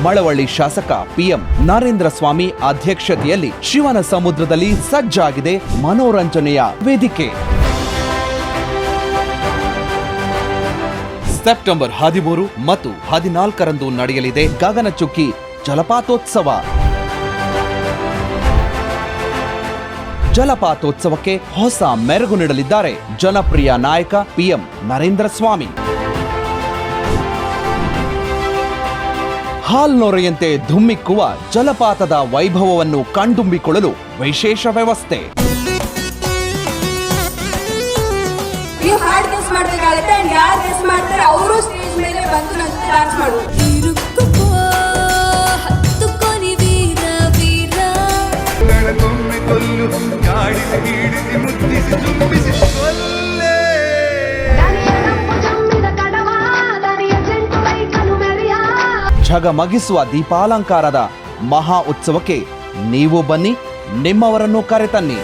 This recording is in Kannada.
ಮಳವಳ್ಳಿ ಶಾಸಕ ಪಿಎಂ ನರೇಂದ್ರ ಸ್ವಾಮಿ ಅಧ್ಯಕ್ಷತೆಯಲ್ಲಿ ಶಿವನ ಸಮುದ್ರದಲ್ಲಿ ಸಜ್ಜಾಗಿದೆ ಮನೋರಂಜನೆಯ ವೇದಿಕೆ. ಸೆಪ್ಟೆಂಬರ್ 13 ಮತ್ತು 14ರಂದು ನಡೆಯಲಿದೆ ಗಗನಚುಕ್ಕಿ ಜಲಪಾತೋತ್ಸವ. ಜಲಪಾತೋತ್ಸವಕ್ಕೆ ಹೊಸ ಮೆರುಗು ನೀಡಲಿದ್ದಾರೆ ಜನಪ್ರಿಯ ನಾಯಕ ಪಿಎಂ ನರೇಂದ್ರ ಸ್ವಾಮಿ. ಹಾಲ್ನೊರೆಯಂತೆ ಧುಮ್ಮಿಕ್ಕುವ ಜಲಪಾತದ ವೈಭವವನ್ನು ಕಣ್ತುಂಬಿಕೊಳ್ಳಲು ವಿಶೇಷ ವ್ಯವಸ್ಥೆ. ನೀವು ಹಾಡು ಗೆಸ್ ಮಾಡಬೇಕಾಗುತ್ತೆ, ಯಾರು ಗೆಸ್ ಮಾಡ್ತಾರೆ ಅವರು ಸ್ಟೇಜ್ ಮೇಲೆ ಬಂದು ನಂತರ ಡಾನ್ಸ್ ಮಾಡುವುದು. ಝಗಮಗಿಸುವ ದೀಪಾಲಂಕಾರದ ಮಹಾ ಉತ್ಸವಕ್ಕೆ ನೀವು ಬನ್ನಿ, ನಿಮ್ಮವರನ್ನು ಕರೆತನ್ನಿ.